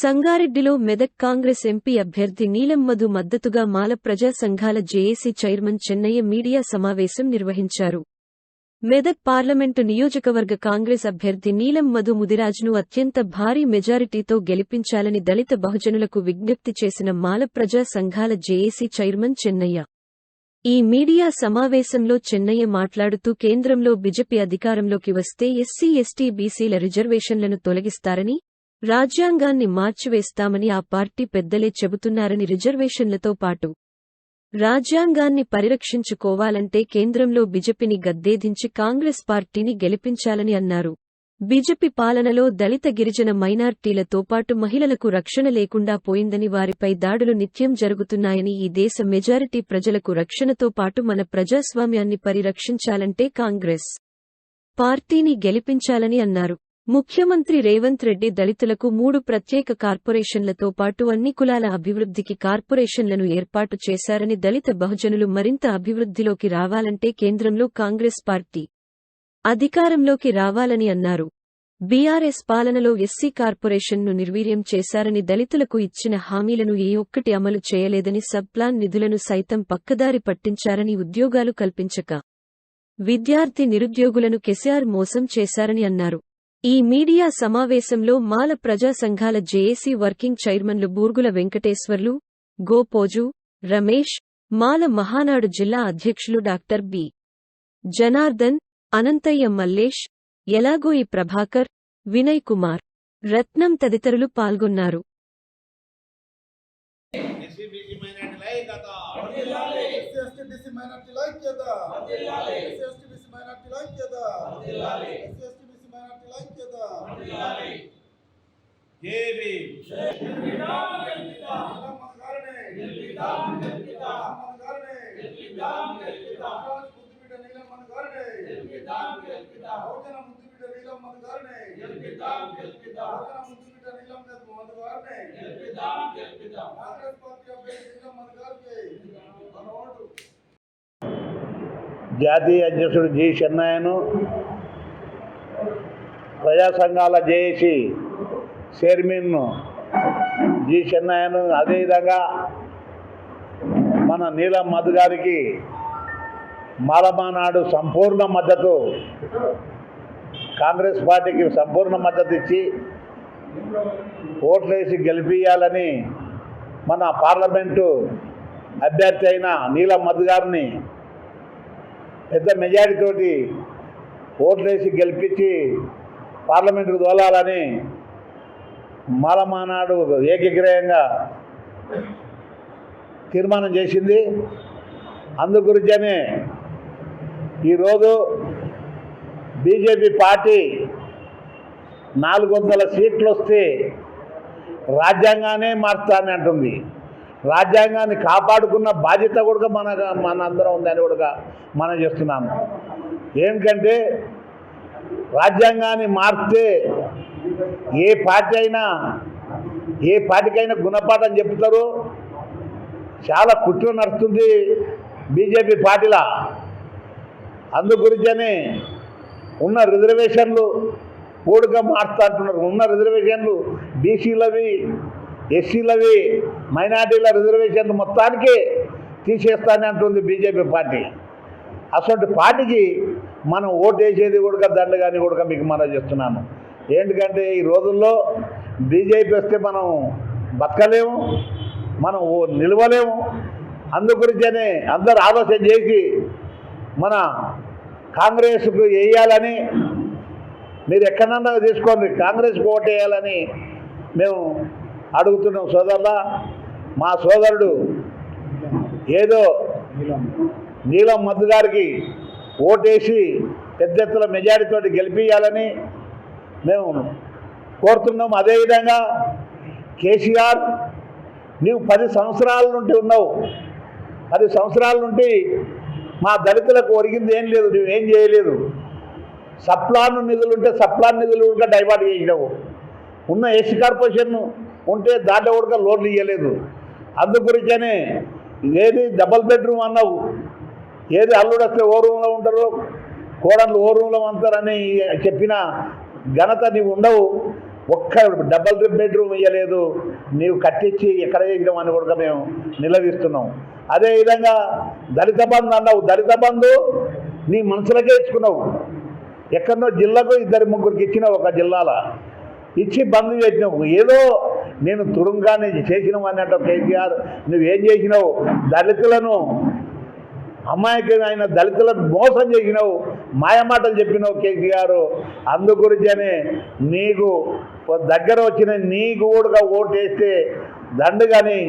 సంగారెడ్డిలో మెదక్ కాంగ్రెస్ ఎంపీ అభ్యర్థి నీలం మధు మద్దతుగా మాల ప్రజా సంఘాల జేఏసీ చైర్మన్ చెన్నయ్య మీడియా సమావేశం నిర్వహించారు. మెదక్ పార్లమెంటు నియోజకవర్గ కాంగ్రెస్ అభ్యర్థి నీలం మధు ముదిరాజ్ను అత్యంత భారీ మెజారిటీతో గెలిపించాలని దళిత బహుజనులకు విజ్ఞప్తి చేసిన మాల ప్రజా సంఘాల జేఏసీ చైర్మన్ చెన్నయ్య. ఈ మీడియా సమావేశంలో చెన్నయ్య మాట్లాడుతూ కేంద్రంలో బీజేపీ అధికారంలోకి వస్తే ఎస్సీ ఎస్టీ బీసీల రిజర్వేషన్లను తొలగిస్తారని, రాజ్యాంగాన్ని మార్చివేస్తామని ఆ పార్టీ పెద్దలే చెబుతున్నారని, రిజర్వేషన్లతో పాటు రాజ్యాంగాన్ని పరిరక్షించుకోవాలంటే కేంద్రంలో బీజేపీని గద్దెదించి కాంగ్రెస్ పార్టీని గెలిపించాలని అన్నారు. బీజేపీ పాలనలో దళిత గిరిజన మైనార్టీలతో పాటు మహిళలకు రక్షణ లేకుండా పోయిందని, వారిపై దాడులు నిత్యం జరుగుతున్నాయని, ఈ దేశ మెజారిటీ ప్రజలకు రక్షణతో పాటు మన ప్రజాస్వామ్యాన్ని పరిరక్షించాలంటే కాంగ్రెస్ పార్టీని గెలిపించాలని అన్నారు. ముఖ్యమంత్రి రేవంత్ రెడ్డి దళితులకు 3 ప్రత్యేక కార్పొరేషన్లతో పాటు అన్ని కులాల అభివృద్ధికి కార్పొరేషన్లను ఏర్పాటు చేశారని, దళిత బహుజనులు మరింత అభివృద్ధిలోకి రావాలంటే కేంద్రంలో కాంగ్రెస్ పార్టీ అధికారంలోకి రావాలని అన్నారు. బీఆర్ఎస్ పాలనలో ఎస్సీ కార్పొరేషన్ను నిర్వీర్యం చేశారని, దళితులకు ఇచ్చిన హామీలను ఏ ఒక్కటి అమలు చేయలేదని, సబ్ ప్లాన్ నిధులను సైతం పక్కదారి పట్టించారని, ఉద్యోగాలు కల్పించక విద్యార్థి నిరుద్యోగులను కేసీఆర్ మోసం చేశారని అన్నారు. ఈ మీడియా సమావేశంలో మాల ప్రజా సంఘాల జేఏసీ వర్కింగ్ చైర్మన్లు బూర్గుల వెంకటేశ్వర్లు, గోపోజు, రమేష్, మాల మహానాడు జిల్లా అధ్యక్షులు డాక్టర్ బి. జనార్దన్, అనంతయ్య మల్లేష్, యలాగోయి ప్రభాకర్, వినయ్ కుమార్, రత్నం తదితరులు పాల్గొన్నారు. జాతీయ అధ్యక్షుడు జి చెన్నయ్యను, ప్రజా సంఘాల జేఏసీ చైర్మన్ను జి చెన్నయ్యను, అదేవిధంగా మన నీలం మధు గారికి మాలమానాడు సంపూర్ణ మద్దతు, కాంగ్రెస్ పార్టీకి సంపూర్ణ మద్దతు ఇచ్చి ఓట్లేసి గెలిపియాలని మన పార్లమెంటు అభ్యర్థి అయిన నీలం మధు గారిని పెద్ద మెజారిటీతోటి ఓట్లేసి గెలిపించి పార్లమెంటుకు తోలాలని మాలమానాడు ఏకగ్రీవంగా తీర్మానం చేసింది. అందు గురించనే ఈరోజు బీజేపీ పార్టీ 400 సీట్లు వస్తే రాజ్యాంగానే మార్చాలని అంటుంది. రాజ్యాంగాన్ని కాపాడుకున్న బాధ్యత కూడా మనందరం ఉందని కూడా మనం చేస్తున్నాము. ఏంటంటే రాజ్యాంగాన్ని మార్చితే ఏ పార్టీకైనా గుణపాఠం చెప్తారు. చాలా కుట్ర నడుస్తుంది బీజేపీ పార్టీలా. అందు గురించనే ఉన్న రిజర్వేషన్లు పూడుగా మార్చుతా అంటున్నారు. ఉన్న రిజర్వేషన్లు బీసీలవి, ఎస్సీలవి, మైనార్టీల రిజర్వేషన్లు మొత్తానికి తీసేస్తానే అంటుంది బీజేపీ పార్టీ. అసలు పార్టీకి మనం ఓటేసేది కూడా దండగాని కూడా మీకు మనం చేస్తున్నాను. ఎందుకంటే ఈ రోజుల్లో బీజేపీ వస్తే మనం బతకలేము, మనం నిలవలేము. అందుగురించనే అందరూ ఆలోచన చేసి మన కాంగ్రెస్కు వేయాలని, మీరు ఎక్కడన్నా తీసుకోండి, కాంగ్రెస్కు ఓటు వేయాలని మేము అడుగుతున్నాం. సోదరులా, మా సోదరుడు ఏదో నీలం మధు గారికి ఓటేసి పెద్ద ఎత్తున మెజారిటీతో గెలిపించాలని మేము కోరుతున్నాం. అదేవిధంగా కేసీఆర్, నీవు 10 సంవత్సరాల నుండి ఉన్నావు. 10 సంవత్సరాల నుండి మా దళితులకు ఒరిగింది ఏం లేదు, నువ్వేం చేయలేదు. సప్లాన్ నిధులు ఉంటే సప్లాన్ నిధులు కూడా డైవర్ట్ చేసినావు. ఉన్న ఎస్సీ కార్పొరేషన్ ఉంటే దాంట్లో కూడా లోన్లు ఇవ్వలేదు. అందు గురించనే ఏది డబల్ బెడ్రూమ్ అన్నావు, ఏది అల్లుడు వస్తే ఓ రూమ్లో ఉంటారు, కోడళ్ళు ఓ రూమ్లో ఉంటారని చెప్పిన ఘనత నీవు ఉండవు. ఒక్క డబల్ బెడ్రూమ్ ఇవ్వలేదు, నీవు కట్టించి ఎక్కడ చేసినాం అని కూడా మేము నిలదీస్తున్నాం. అదేవిధంగా దళిత బంధు అన్నావు, దళిత బంధు నీ మనసులకే ఇచ్చుకున్నావు. ఎక్కడనో జిల్లాకు 2-3 ఇచ్చినావు, ఒక జిల్లాలో ఇచ్చి బంద్ చేసినావు. ఏదో నేను తురుంగానే చేసినావు అన్నట్టు కేసీఆర్ నువ్వేం చేసినావు? దళితులను అమాయకమైన దళితులను మోసం చేసినావు, మాయమాటలు చెప్పినావు కేసీఆర్. అందు గురించనే నీకు దగ్గర వచ్చిన నీకు కూడా ఓటేస్తే దండుగాని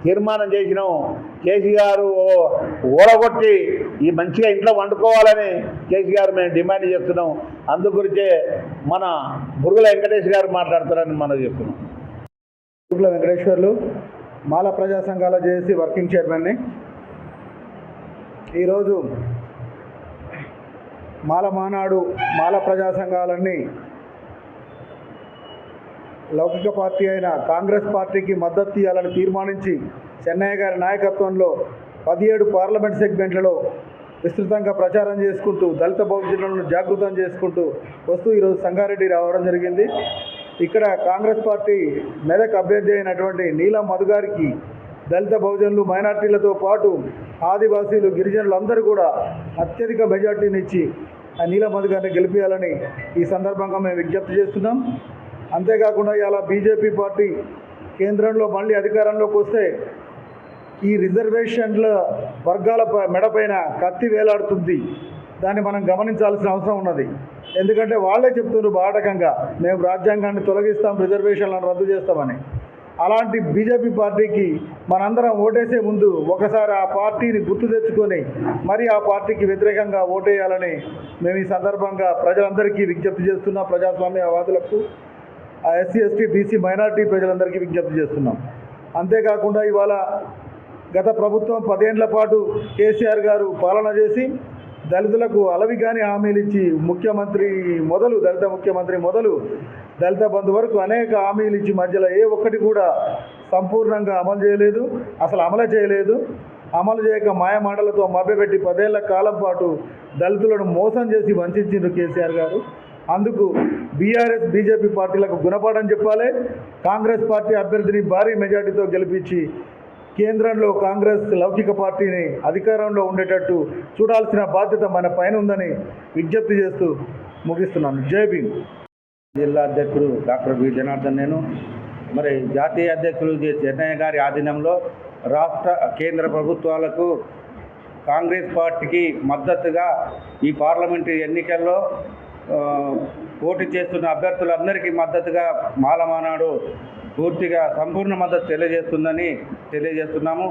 తీర్మానం చేసినావు. కేసీఆర్ ఓడగొట్టి ఈ మంచిగా ఇంట్లో వండుకోవాలని కేసీఆర్ మేము డిమాండ్ చేస్తున్నాం. అందు గురించే మన బురుగుల వెంకటేష్ గారు మాట్లాడతారని మనం చెప్తున్నాం. బురుగుల వెంకటేశ్వర్లు, మాల ప్రజా సంఘాల జేఏసీ వర్కింగ్ చైర్మన్ని. ఈరోజు మాల మానాడు మాల ప్రజా సంఘాలన్నీ లౌకిక పార్టీ అయిన కాంగ్రెస్ పార్టీకి మద్దతు ఇవ్వాలని తీర్మానించి చెన్నయ్య గారి నాయకత్వంలో 17 పార్లమెంట్ సెగ్మెంట్లలో విస్తృతంగా ప్రచారం చేసుకుంటూ దళిత బహుజనులను జాగృతం చేసుకుంటూ వస్తూ ఈరోజు సంగారెడ్డి రావడం జరిగింది. ఇక్కడ కాంగ్రెస్ పార్టీ మెదక్ అభ్యర్థి అయినటువంటి నీలం మధు గారికి దళిత బహుజనులు మైనార్టీలతో పాటు ఆదివాసీలు గిరిజనులు అందరూ కూడా అత్యధిక మెజార్టీని ఇచ్చి ఆ నీలం మధు గారిని గెలిపించాలని ఈ సందర్భంగా మేము విజ్ఞప్తి చేస్తున్నాం. అంతేకాకుండా ఇలా బీజేపీ పార్టీ కేంద్రంలో మళ్ళీ అధికారంలోకి వస్తే ఈ రిజర్వేషన్ల వర్గాల మెడపైన కత్తి వేలాడుతుంది. దాన్ని మనం గమనించాల్సిన అవసరం ఉన్నది. ఎందుకంటే వాళ్ళే చెప్తున్నారు బాటకంగా, మేము రాజ్యాంగాన్ని తొలగిస్తాం, రిజర్వేషన్లను రద్దు చేస్తామని. అలాంటి బీజేపీ పార్టీకి మనందరం ఓటేసే ముందు ఒకసారి ఆ పార్టీని గుర్తు తెచ్చుకొని మరి ఆ పార్టీకి వ్యతిరేకంగా ఓటేయాలని మేము ఈ సందర్భంగా ప్రజలందరికీ విజ్ఞప్తి చేస్తున్నాం. ప్రజాస్వామ్యవాదులకు, ఆ ఎస్సీ ఎస్టీ బీసీ మైనార్టీ ప్రజలందరికీ విజ్ఞప్తి చేస్తున్నాం. అంతేకాకుండా ఇవాళ గత ప్రభుత్వం 10 ఏళ్ల పాటు కేసీఆర్ గారు పాలన చేసి దళితులకు అలవిగాని హామీలు ఇచ్చి ముఖ్యమంత్రి మొదలు దళిత ముఖ్యమంత్రి మొదలు దళిత బంధు వరకు అనేక హామీలు ఇచ్చి మధ్యలో ఏ ఒక్కటి కూడా సంపూర్ణంగా అమలు చేయలేదు, అసలు అమలు చేయలేదు. అమలు చేయక మాయమాటలతో మభ్యపెట్టి 10 ఏళ్ల కాలం పాటు దళితులను మోసం చేసి వంచిండ్రు కేసీఆర్ గారు. అందుకు బీఆర్ఎస్ బీజేపీ పార్టీలకు గుణపాఠం చెప్పాలి. కాంగ్రెస్ పార్టీ అభ్యర్థిని భారీ మెజార్టీతో గెలిపించి కేంద్రంలో కాంగ్రెస్ లౌకిక పార్టీని అధికారంలో ఉండేటట్టు చూడాల్సిన బాధ్యత మన పైన ఉందని విజ్ఞప్తి చేస్తూ ముగిస్తున్నాను. జై భీమ్. జిల్లా అధ్యక్షుడు డాక్టర్ వి జనార్దన్. నేను మరి జాతీయ అధ్యక్షులు చెన్నయ్య గారి ఆధీనంలో రాష్ట్ర కేంద్ర ప్రభుత్వాలకు కాంగ్రెస్ పార్టీకి మద్దతుగా ఈ పార్లమెంటరీ ఎన్నికల్లో పోటీ చేస్తున్న అభ్యర్థులందరికీ మద్దతుగా మాలమానాడు పూర్తిగా సంపూర్ణ మద్దతు తెలియజేస్తున్నాము.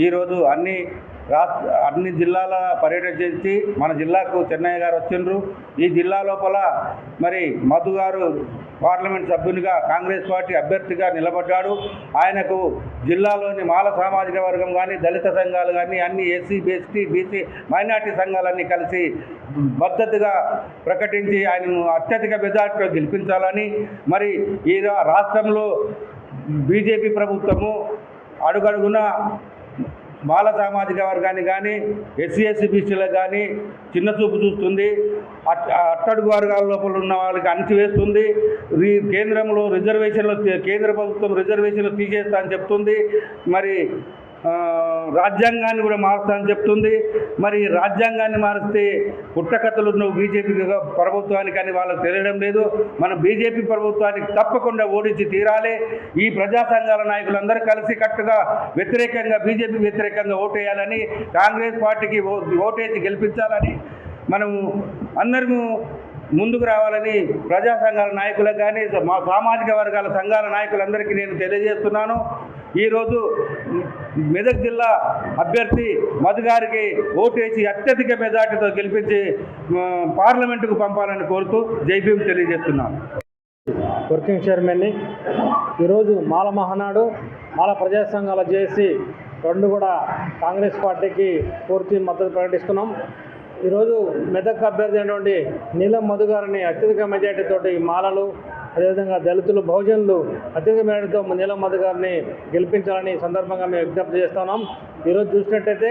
ఈరోజు అన్ని జిల్లాల పర్యటన చేసి మన జిల్లాకు చెన్నయ్య గారు వచ్చిండ్రు. ఈ జిల్లా లోపల మరి మధు గారు పార్లమెంట్ సభ్యునిగా కాంగ్రెస్ పార్టీ అభ్యర్థిగా నిలబడ్డాడు. ఆయనకు జిల్లాలోని మాల సామాజిక వర్గం కానీ, దళిత సంఘాలు కానీ, అన్ని ఎస్సీ ఎస్టీ బీసీ మైనార్టీ సంఘాలన్నీ కలిసి మద్దతుగా ప్రకటించి ఆయనను అత్యధిక మెజార్టీతో గెలిపించాలని, మరి ఈ రాష్ట్రంలో బీజేపీ ప్రభుత్వము అడుగడుగున మాల సామాజిక వర్గాన్ని కానీ, ఎస్సీ ఎస్సీ బీసీలకు కానీ చిన్న చూపు చూస్తుంది. అట్టడుగు వర్గాల లోపల ఉన్న వాళ్ళకి అణచివేస్తుంది. కేంద్రంలో కేంద్ర ప్రభుత్వం రిజర్వేషన్లు తీసేస్తా అని చెప్తుంది. మరి రాజ్యాంగాన్ని కూడా మారుస్తా అని చెప్తుంది. మరి రాజ్యాంగాన్ని మారిస్తే పుట్టకథలు నువ్వు బీజేపీ ప్రభుత్వానికి అని వాళ్ళకు తెలియడం లేదు. మనం బీజేపీ ప్రభుత్వానికి తప్పకుండా ఓడించి తీరాలి. ఈ ప్రజా సంఘాల నాయకులందరూ కలిసి కట్టుగా వ్యతిరేకంగా బీజేపీ వ్యతిరేకంగా ఓటేయాలని, కాంగ్రెస్ పార్టీకి ఓటేసి గెలిపించాలని మనం అందరూ ముందుకు రావాలని ప్రజా సంఘాల నాయకులకు కానీ, మా సామాజిక వర్గాల సంఘాల నాయకులందరికీ నేను తెలియజేస్తున్నాను. ఈరోజు మెదక్ జిల్లా అభ్యర్థి మధు గారికి ఓటేసి అత్యధిక మెజార్టీతో గెలిపించి పార్లమెంటుకు పంపాలని కోరుతూ జై భీమ్ తెలియజేస్తున్నాను. వర్కింగ్ చైర్మన్ని. ఈరోజు మాల మహానాడు మాల ప్రజా సంఘాల జేఏసీ రెండు కూడా కాంగ్రెస్ పార్టీకి పూర్తి మద్దతు ప్రకటిస్తున్నాం. ఈరోజు మెదక్ అభ్యర్థి అయినటువంటి నీలం మధు గారిని అత్యధిక మెజార్టీతోటి మాలలు, అదేవిధంగా దళితులు, బహుజనులు అత్యధిక మెజార్టీతో నీలం మధు గారిని గెలిపించాలని సందర్భంగా మేము విజ్ఞప్తి చేస్తున్నాం. ఈరోజు చూసినట్టయితే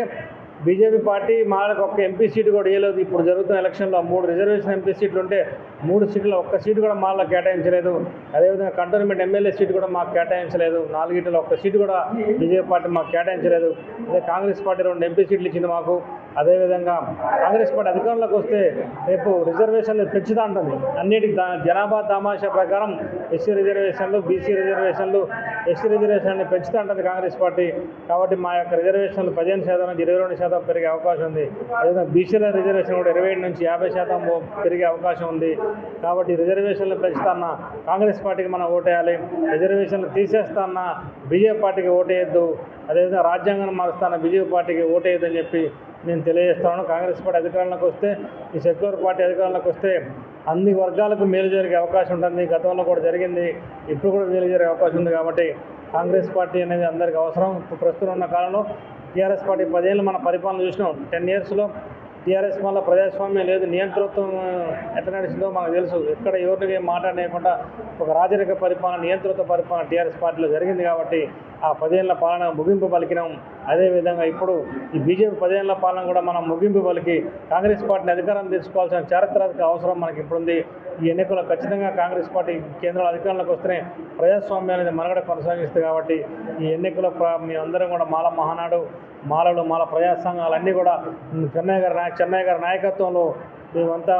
బీజేపీ పార్టీ మాకు ఒక్క ఎంపీ సీటు కూడా ఇవ్వలేదు. ఇప్పుడు జరుగుతున్న ఎలక్షన్లో 3 రిజర్వేషన్ ఎంపీ సీట్లు ఉంటే 3 సీట్లు ఒక్క సీటు కూడా మాకు కేటాయించలేదు. అదేవిధంగా కంటోన్మెంట్ ఎమ్మెల్యే సీటు కూడా మాకు కేటాయించలేదు. 4 ఒక్క సీటు కూడా బీజేపీ పార్టీ మాకు కేటాయించలేదు. అదే కాంగ్రెస్ పార్టీ 2 ఎంపీ సీట్లు ఇచ్చింది మాకు. అదేవిధంగా కాంగ్రెస్ పార్టీ అధికారంలోకి వస్తే రేపు రిజర్వేషన్లు పెంచుతా ఉంటుంది. అన్నిటికీ జనాభా తమాషా ప్రకారం ఎస్సీ రిజర్వేషన్లు, బీసీ రిజర్వేషన్లు, ఎస్టీ రిజర్వేషన్లు పెంచుతూ ఉంటుంది కాంగ్రెస్ పార్టీ. కాబట్టి మా యొక్క రిజర్వేషన్లు 15% నుంచి 22% పెరిగే అవకాశం ఉంది. అదేవిధంగా బీసీల రిజర్వేషన్ కూడా 27 నుంచి 50% పెరిగే అవకాశం ఉంది. కాబట్టి రిజర్వేషన్లు పెంచుతాన్న కాంగ్రెస్ పార్టీకి మనం ఓటేయాలి. రిజర్వేషన్లు తీసేస్తాన్న బీజేపీ పార్టీకి ఓటేయద్దు. అదేవిధంగా రాజ్యాంగాన్ని మారుస్తాన్న బీజేపీ పార్టీకి ఓటేయద్దని చెప్పి నేను తెలియజేస్తున్నాను. కాంగ్రెస్ పార్టీ అధికారంలోకి వస్తే, ఈ సెక్యులర్ పార్టీ అధికారంలోకి వస్తే అన్ని వర్గాలకు మేలు జరిగే అవకాశం ఉంటుంది. గతంలో కూడా జరిగింది, ఇప్పుడు కూడా మేలు జరిగే అవకాశం ఉంది. కాబట్టి కాంగ్రెస్ పార్టీ అనేది అందరికీ అవసరం. ఇప్పుడు ప్రస్తుతం ఉన్న కాలంలో టీఆర్ఎస్ పార్టీ 10 ఏళ్ళు మన పరిపాలన చూసినాం. 10 ఇయర్స్లో టీఆర్ఎస్ వల్ల ప్రజాస్వామ్యం లేదు, నియంతృత్వం ఎట్లా నడిచిందో మనకు తెలుసు. ఎక్కడ ఎవరికి మాట్లాడలేకుండా ఒక రాజరిక పరిపాలన, నియంతృత్వ పరిపాలన టీఆర్ఎస్ పార్టీలో జరిగింది. కాబట్టి ఆ 10 ఏళ్ల పాలన ముగింపు పలికినాం. అదేవిధంగా ఇప్పుడు ఈ బీజేపీ 10 ఏళ్ల పాలన కూడా మనం ముగింపు పలికి కాంగ్రెస్ పార్టీని అధికారం తీసుకోవాల్సిన చారిత్రాత్మక అవసరం మనకి ఇప్పుడుంది. ఈ ఎన్నికల్లో ఖచ్చితంగా కాంగ్రెస్ పార్టీ కేంద్రాల అధికారంలోకి వస్తేనే ప్రజాస్వామ్యం అనేది మనగడ కొనసాగిస్తుంది. కాబట్టి ఈ ఎన్నికల్లో మీ అందరం కూడా మాల మహానాడు, మాల ప్రజా సంఘాలన్నీ కూడా చెన్నయ్య గారి నాయకత్వంలో మేమంతా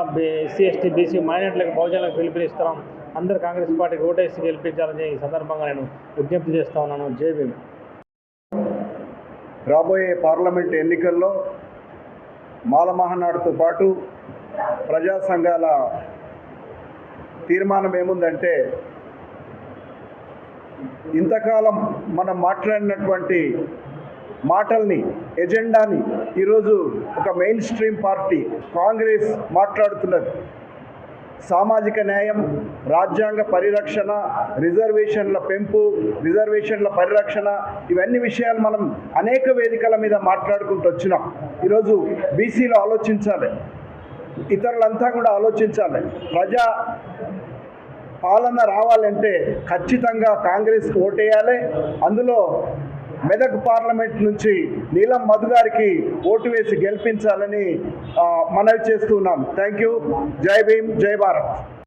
ఎస్సీ, ఎస్టీ, బీసీ, మైనారిటీలకు, బహుజనులకు పిలుపునిస్తున్నాం. అందరూ కాంగ్రెస్ పార్టీకి ఓటేసి గెలిపించాలని ఈ సందర్భంగా నేను విజ్ఞప్తి చేస్తా ఉన్నాను. జై భీమ్. రాబోయే పార్లమెంట్ ఎన్నికల్లో మాల మహానాడుతో పాటు ప్రజా సంఘాల తీర్మానం ఏముందంటే, ఇంతకాలం మనం మాట్లాడినటువంటి మాటల్ని, ఎజెండాని ఈరోజు ఒక మెయిన్ స్ట్రీమ్ పార్టీ కాంగ్రెస్ మాట్లాడుతున్నది. సామాజిక న్యాయం, రాజ్యాంగ పరిరక్షణ, రిజర్వేషన్ల పెంపు, రిజర్వేషన్ల పరిరక్షణ, ఇవన్నీ విషయాలు మనం అనేక వేదికల మీద మాట్లాడుకుంటూ వచ్చినాం. ఈరోజు బీసీలో ఆలోచించాలి, ఇతరులంతా కూడా ఆలోచించాలి. ప్రజా పాలన రావాలంటే ఖచ్చితంగా కాంగ్రెస్కి ఓటేయాలి. అందులో మెదక్ పార్లమెంట్ నుంచి నీలం మధు గారికి ఓటు వేసి గెలిపించాలని మనవి చేస్తున్నాం. Thank you. జై భీమ్, జై భారత్.